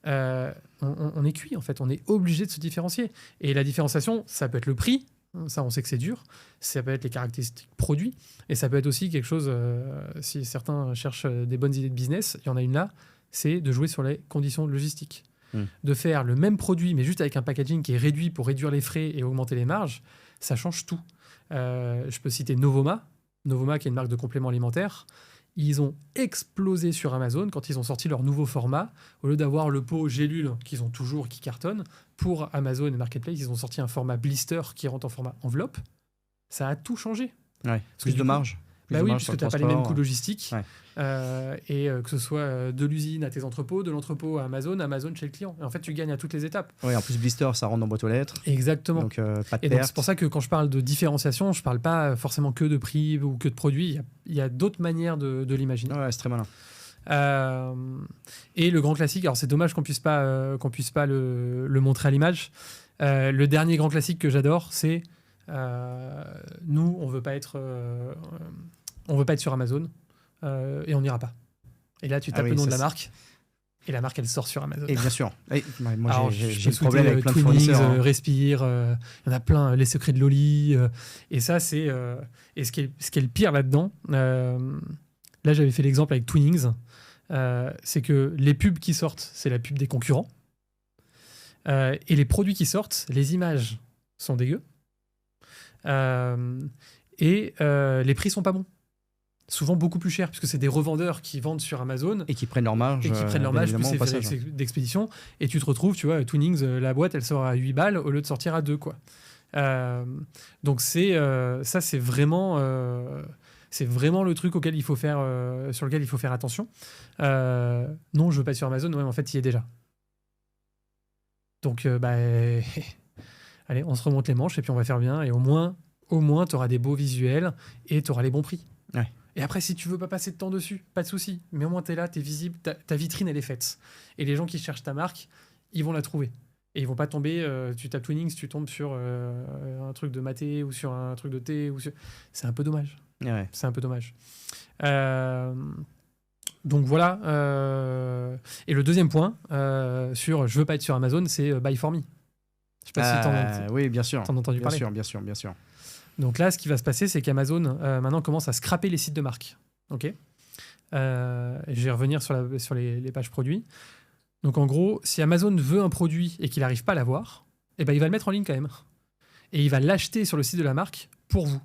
on est cuit en fait. On est obligé de se différencier. Et la différenciation, ça peut être le prix. Ça, on sait que c'est dur. Ça peut être les caractéristiques produits. Et ça peut être aussi quelque chose, si certains cherchent des bonnes idées de business, il y en a une là, c'est de jouer sur les conditions logistiques. De faire le même produit, mais juste avec un packaging qui est réduit pour réduire les frais et augmenter les marges, ça change tout. Je peux citer Novoma, qui est une marque de compléments alimentaires. Ils ont explosé sur Amazon quand ils ont sorti leur nouveau format. Au lieu d'avoir le pot gélule qu'ils ont toujours, qui cartonne, pour Amazon et Marketplace, ils ont sorti un format blister qui rentre en format enveloppe. Ça a tout changé. Ouais, plus de marge. Bah oui, parce que tu n'as pas les mêmes coûts logistiques. Ouais. Que ce soit de l'usine à tes entrepôts, de l'entrepôt à Amazon chez le client. Et en fait, tu gagnes à toutes les étapes. Oui, en plus, blister, ça rentre en boîte aux lettres. Exactement. Donc, pas de et perte. donc, c'est pour ça que quand je parle de différenciation, je ne parle pas forcément que de prix ou que de produits. Il y a d'autres manières de l'imaginer. Ouais, c'est très malin. Et le grand classique, alors c'est dommage qu'on puisse pas le montrer à l'image. Le dernier grand classique que j'adore, c'est nous, on veut pas être sur Amazon et on n'ira pas. Et là, tu tapes le nom de la marque et la marque, elle sort sur Amazon. Et bien sûr. Et, moi, alors, j'ai le problème avec plein de Twinings, fournisseurs. Respire, il y en a plein, Les Secrets de Loli. Et ça, c'est... et ce qui est le pire là-dedans, là, j'avais fait l'exemple avec Twinings, c'est que les pubs qui sortent, c'est la pub des concurrents. Et les produits qui sortent, les images sont dégueu. Et les prix sont pas bons. Souvent beaucoup plus cher, puisque c'est des revendeurs qui vendent sur Amazon. Et qui prennent leur marge. Et qui prennent leur marge, plus c'est frais d'expédition. Et tu te retrouves, tu vois, Twinings, la boîte, elle sort à 8 balles au lieu de sortir à 2, quoi. Donc ça, c'est vraiment le truc sur lequel il faut faire attention. Non, je veux pas être sur Amazon. Ouais, en fait, il y est déjà. Donc, allez, on se remonte les manches et puis on va faire bien. Et au moins, tu auras des beaux visuels et tu auras les bons prix. Ouais. Et après, si tu veux pas passer de temps dessus, pas de souci. Mais au moins, tu es là, tu es visible, ta vitrine, elle est faite. Et les gens qui cherchent ta marque, ils vont la trouver. Et ils vont pas tomber, tu tapes Twinings, tu tombes sur un truc de maté ou sur un truc de thé. C'est un peu dommage. Ouais. C'est un peu dommage. Donc voilà. Et le deuxième point, sur je veux pas être sur Amazon, c'est Buy for Me. Je sais pas si oui, bien sûr. t'en as entendu parler. Bien sûr. Donc là, ce qui va se passer, c'est qu'Amazon maintenant commence à scraper les sites de marque. Ok. Je vais revenir sur les pages produits. Donc en gros, si Amazon veut un produit et qu'il n'arrive pas à l'avoir, eh ben, il va le mettre en ligne quand même. Et il va l'acheter sur le site de la marque pour vous.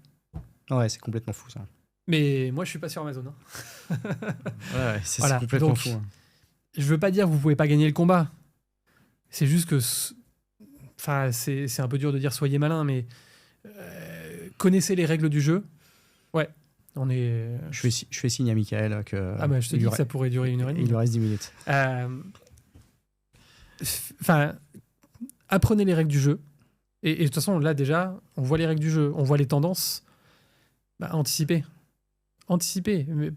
Ouais, c'est complètement fou ça. Mais moi, je suis pas sur Amazon. Ouais, c'est complètement donc, fou. Hein. Je veux pas dire que vous pouvez pas gagner le combat. C'est juste que, c'est un peu dur de dire soyez malin, mais connaissez les règles du jeu. Ouais, on est. Je fais signe à Michael que. Ah bah je te dis que ça pourrait durer 1h30. Il lui reste 10 minutes. Apprenez les règles du jeu. Et de toute façon, là déjà, on voit les règles du jeu, on voit les tendances. Anticipez. Mais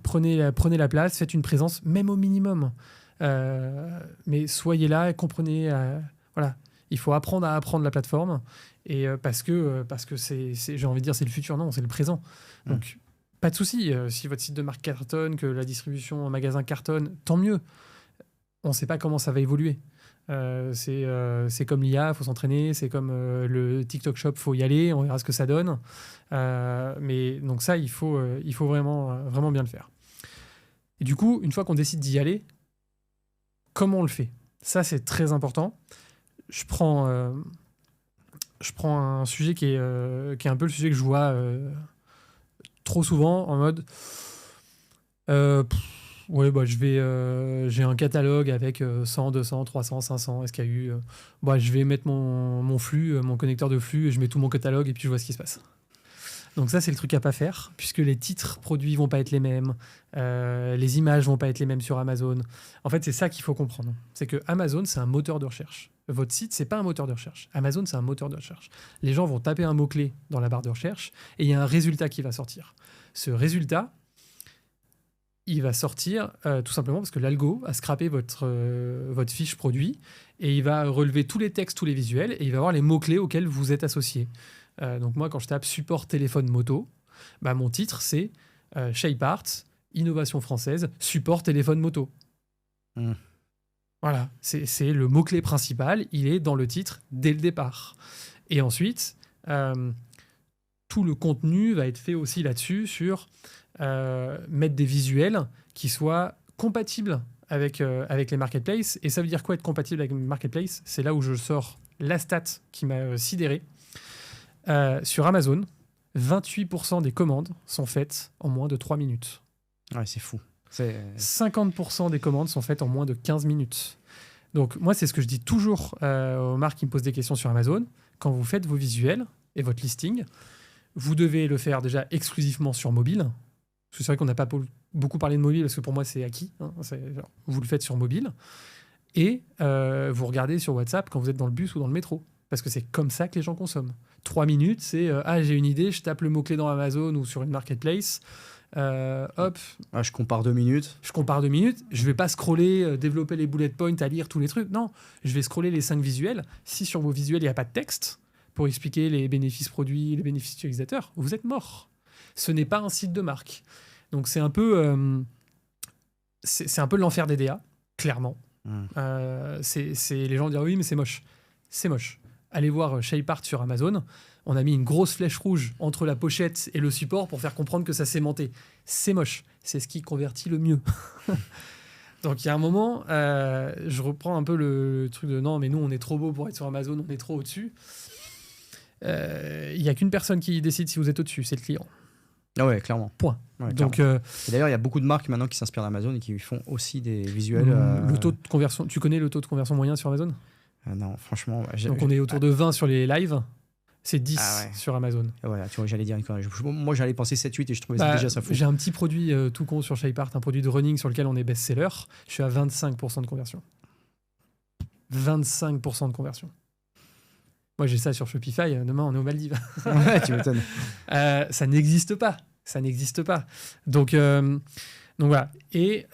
prenez la place, faites une présence, même au minimum. Mais soyez là, comprenez. Voilà, il faut apprendre à apprendre la plateforme. Et parce que j'ai envie de dire, c'est le futur, non, c'est le présent. Donc, pas de souci. Si votre site de marque cartonne, que la distribution en magasin cartonne, tant mieux. On ne sait pas comment ça va évoluer. C'est comme l'IA, il faut s'entraîner. C'est comme le TikTok Shop, il faut y aller. On verra ce que ça donne. Mais donc ça, il faut vraiment bien le faire. Et du coup, une fois qu'on décide d'y aller, comment on le fait ? Ça, c'est très important. Je prends un sujet qui est un peu le sujet que je vois trop souvent en mode j'ai un catalogue avec 100, 200, 300, 500 SKU. Je vais mettre mon flux, mon connecteur de flux, et je mets tout mon catalogue et puis je vois ce qui se passe. Donc ça, c'est le truc à pas faire, puisque les titres produits vont pas être les mêmes, les images vont pas être les mêmes sur Amazon. En fait, c'est ça qu'il faut comprendre. C'est que Amazon, c'est un moteur de recherche. Votre site, c'est pas un moteur de recherche. Amazon, c'est un moteur de recherche. Les gens vont taper un mot-clé dans la barre de recherche et il y a un résultat qui va sortir. Ce résultat, il va sortir tout simplement parce que l'algo a scrappé votre fiche produit et il va relever tous les textes, tous les visuels et il va voir les mots-clés auxquels vous êtes associés. Donc moi, quand je tape support téléphone moto, mon titre, c'est Shapeart, innovation française, support téléphone moto. Voilà, c'est le mot-clé principal, il est dans le titre dès le départ. Et ensuite, tout le contenu va être fait aussi là-dessus sur mettre des visuels qui soient compatibles avec les marketplaces. Et ça veut dire quoi être compatible avec les marketplaces ? C'est là où je sors la stat qui m'a sidéré. Sur Amazon, 28% des commandes sont faites en moins de 3 minutes. Ouais, c'est fou. 50% des commandes sont faites en moins de 15 minutes. Donc moi, c'est ce que je dis toujours aux marques qui me posent des questions sur Amazon. Quand vous faites vos visuels et votre listing, vous devez le faire déjà exclusivement sur mobile. Parce que c'est vrai qu'on n'a pas beaucoup parlé de mobile, parce que pour moi, c'est acquis. Vous le faites sur mobile. Et vous regardez sur WhatsApp quand vous êtes dans le bus ou dans le métro. Parce que c'est comme ça que les gens consomment. 3 minutes, c'est j'ai une idée, je tape le mot-clé dans Amazon ou sur une marketplace. Hop. Je compare 2 minutes. Je compare 2 minutes. Je vais pas scroller, développer les bullet points, à lire tous les trucs. Non, je vais scroller les 5 visuels. Si sur vos visuels, il n'y a pas de texte pour expliquer les bénéfices produits, les bénéfices utilisateurs, vous êtes mort. Ce n'est pas un site de marque. Donc c'est un peu, c'est un peu l'enfer des DA, clairement. Les gens disent oui, mais c'est moche. C'est moche. Allez voir Shapeart sur Amazon. On a mis une grosse flèche rouge entre la pochette et le support pour faire comprendre que ça s'aimantait. C'est moche. C'est ce qui convertit le mieux. Donc il y a un moment, je reprends un peu le truc de non, mais nous on est trop beau pour être sur Amazon, on est trop au-dessus. Il n'y a qu'une personne qui décide si vous êtes au-dessus, c'est le client. Ah ouais, clairement. Point. Ouais, donc, et d'ailleurs, il y a beaucoup de marques maintenant qui s'inspirent d'Amazon et qui font aussi des visuels. Le taux de conversion, tu connais le taux de conversion moyen sur Amazon ? Non, franchement. Donc on est autour de 20 sur les lives. C'est 10 sur Amazon. Voilà, tu vois, j'allais dire une connerie. Moi, j'allais penser 7-8 et je trouvais déjà ça fou. J'ai un petit produit tout con sur Shapeart, un produit de running sur lequel on est best-seller. Je suis à 25% de conversion. 25% de conversion. Moi, j'ai ça sur Shopify. Demain, on est aux Maldives. Ouais, tu m'étonnes. Ça n'existe pas. Ça n'existe pas. Donc voilà. Et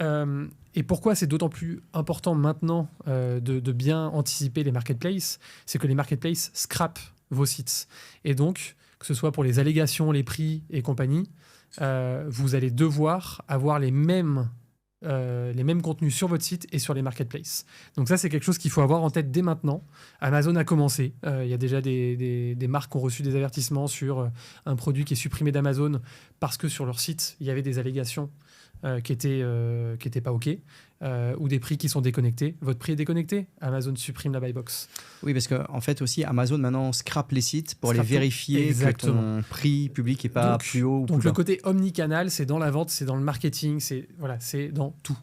pourquoi c'est d'autant plus important maintenant de bien anticiper les marketplaces, c'est que les marketplaces scrapent vos sites. Et donc, que ce soit pour les allégations, les prix et compagnie, vous allez devoir avoir les mêmes contenus sur votre site et sur les marketplaces. Donc ça, c'est quelque chose qu'il faut avoir en tête dès maintenant. Amazon a commencé. Il y a déjà des marques qui ont reçu des avertissements sur un produit qui est supprimé d'Amazon parce que sur leur site, il y avait des allégations qui étaient pas OK, ou des prix qui sont déconnectés. Votre prix est déconnecté, Amazon supprime la buy box. Oui, parce qu'en fait aussi, Amazon maintenant scrape les sites pour aller vérifier exactement. Que ton prix public n'est pas plus haut ou plus bas. Donc le côté omnicanal, c'est dans la vente, c'est dans le marketing, c'est dans tout.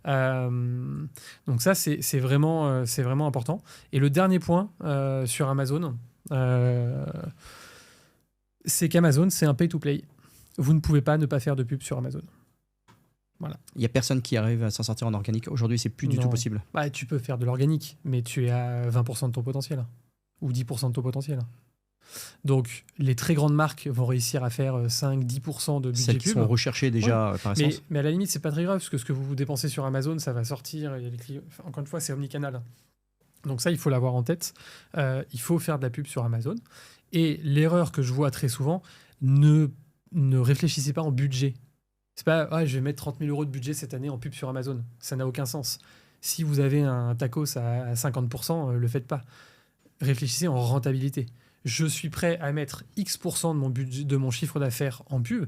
Donc ça, c'est vraiment important. Et le dernier point sur Amazon, c'est qu'Amazon, c'est un pay-to-play. Vous ne pouvez pas ne pas faire de pub sur Amazon. Voilà. Il n'y a personne qui arrive à s'en sortir en organique. Aujourd'hui, c'est plus du tout possible. Tu peux faire de l'organique, mais tu es à 20% de ton potentiel. Ou 10% de ton potentiel. Donc, les très grandes marques vont réussir à faire 5-10% de budget Celles qui pub. sont recherchées déjà par essence. Mais à la limite, c'est pas très grave, parce que ce que vous dépensez sur Amazon, ça va sortir. Il y a les clients. Encore une fois, c'est omnicanal. Donc ça, il faut l'avoir en tête. Il faut faire de la pub sur Amazon. Et l'erreur que je vois très souvent, ne réfléchissez pas en budget. C'est pas je vais mettre 30 000 € de budget cette année en pub sur Amazon. Ça n'a aucun sens. Si vous avez un tacos à 50%, le faites pas. Réfléchissez en rentabilité. Je suis prêt à mettre X% de mon budget, de mon chiffre d'affaires en pub.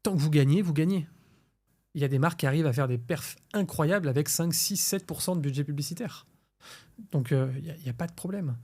Tant que vous gagnez, vous gagnez. Il y a des marques qui arrivent à faire des perfs incroyables avec 5, 6, 7% de budget publicitaire. Donc, il n'y a pas de problème.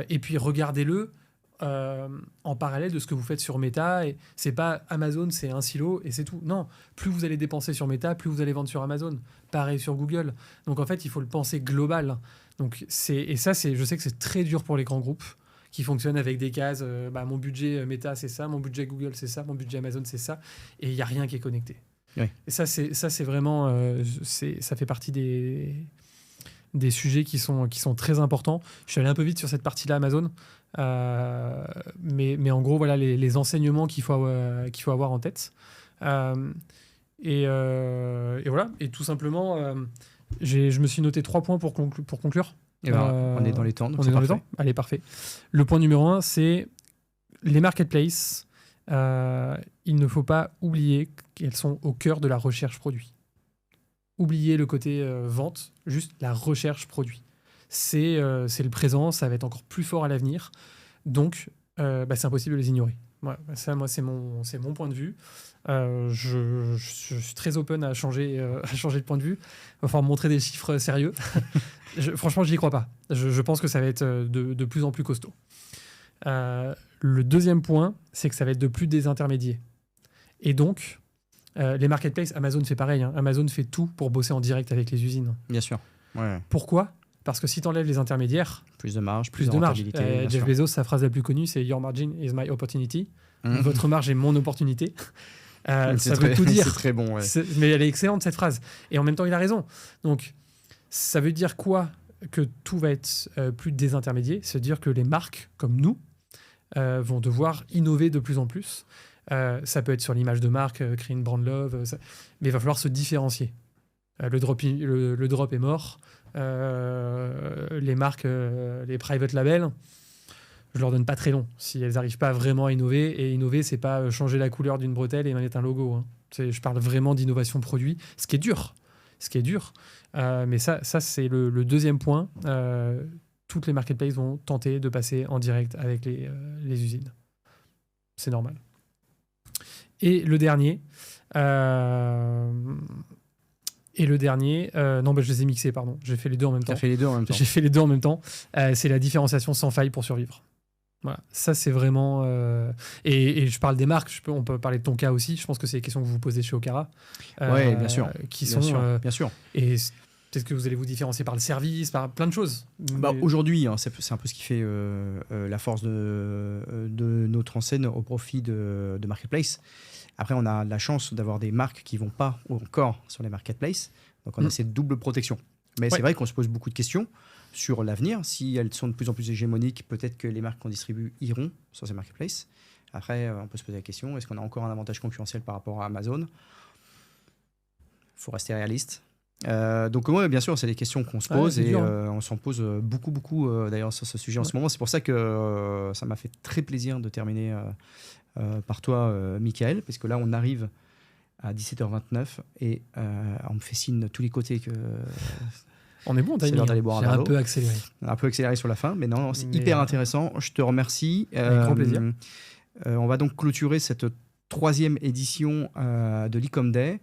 Et puis, regardez-le en parallèle de ce que vous faites sur Meta. Et c'est pas Amazon, c'est un silo et c'est tout. Non, plus vous allez dépenser sur Meta, plus vous allez vendre sur Amazon. Pareil sur Google. Donc en fait, il faut le penser global. Donc je sais que c'est très dur pour les grands groupes qui fonctionne avec des cases. Mon budget Meta, c'est ça, mon budget Google, c'est ça, mon budget Amazon, c'est ça, et il n'y a rien qui est connecté. Oui. Et ça, c'est vraiment, ça fait partie des sujets qui sont très importants. Je suis allé un peu vite sur cette partie-là Amazon, mais en gros, voilà les enseignements qu'il faut avoir en tête. Et voilà. Et tout simplement, je me suis noté 3 points pour conclure. Et on est dans les temps. Donc on est dans les temps. Allez, parfait. Le point numéro 1, c'est les marketplaces. Il ne faut pas oublier qu'elles sont au cœur de la recherche produit. Oubliez le côté vente, juste la recherche produit. C'est le présent, ça va être encore plus fort à l'avenir. Donc, c'est impossible de les ignorer. Ouais, ça, moi, c'est mon point de vue. Je suis très open à changer de point de vue. Il va falloir me montrer des chiffres sérieux. Franchement, je n'y crois pas. Je pense que ça va être de plus en plus costaud. Le deuxième point, c'est que ça va être de plus des intermédiaires. Et donc, les marketplaces, Amazon fait pareil. Hein. Amazon fait tout pour bosser en direct avec les usines. Bien sûr. Ouais. Pourquoi ? Parce que si tu enlèves les intermédiaires, plus de marge, plus de marge. rentabilité. Jeff Bezos, sa phrase la plus connue, c'est Your margin is my opportunity. Votre marge est mon opportunité. Ça veut tout dire. C'est très bon. Ouais. Mais elle est excellente, cette phrase. Et en même temps, il a raison. Donc, ça veut dire quoi ? Que tout va être plus désintermédié. C'est-à-dire que les marques, comme nous, vont devoir innover de plus en plus. Ça peut être sur l'image de marque, créer une brand love, mais il va falloir se différencier. Le drop est mort. Les marques, les private labels, je leur donne pas très long si elles n'arrivent pas vraiment à innover. Et innover, c'est pas changer la couleur d'une bretelle et mettre un logo. Hein. Je parle vraiment d'innovation produit, ce qui est dur. Mais ça c'est le deuxième point. Toutes les marketplaces vont tenter de passer en direct avec les usines. C'est normal. Et le dernier... non, je les ai mixés, pardon. J'ai fait les deux en même temps. J'ai fait les deux en même temps. C'est la différenciation sans faille pour survivre. Voilà. Ça, c'est vraiment... Et je parle des marques. On peut parler de ton cas aussi. Je pense que c'est les questions que vous vous posez chez Okara. Oui, bien sûr. Bien sûr. Et peut-être que vous allez vous différencier par le service, par plein de choses. Aujourd'hui, hein, c'est un peu ce qui fait la force de notre enseigne au profit de Marketplace. Après, on a la chance d'avoir des marques qui ne vont pas encore sur les marketplaces. Donc, on a cette double protection. Mais c'est vrai qu'on se pose beaucoup de questions sur l'avenir. Si elles sont de plus en plus hégémoniques, peut-être que les marques qu'on distribue iront sur ces marketplaces. Après, on peut se poser la question, est-ce qu'on a encore un avantage concurrentiel par rapport à Amazon ? Il faut rester réaliste. Donc, bien sûr, c'est des questions qu'on se pose et on s'en pose beaucoup d'ailleurs sur ce sujet en ce moment. C'est pour ça que ça m'a fait très plaisir de terminer par toi, Michael, parce que là, on arrive à 17h29 et on me fait signe de tous les côtés que on est bon, c'est l'heure d'aller boire un verre d'eau. Un peu accéléré. Un peu accéléré sur la fin, mais non, c'est hyper intéressant. Je te remercie. Avec grand plaisir. On va donc clôturer cette 3e édition de l'E-Com Day.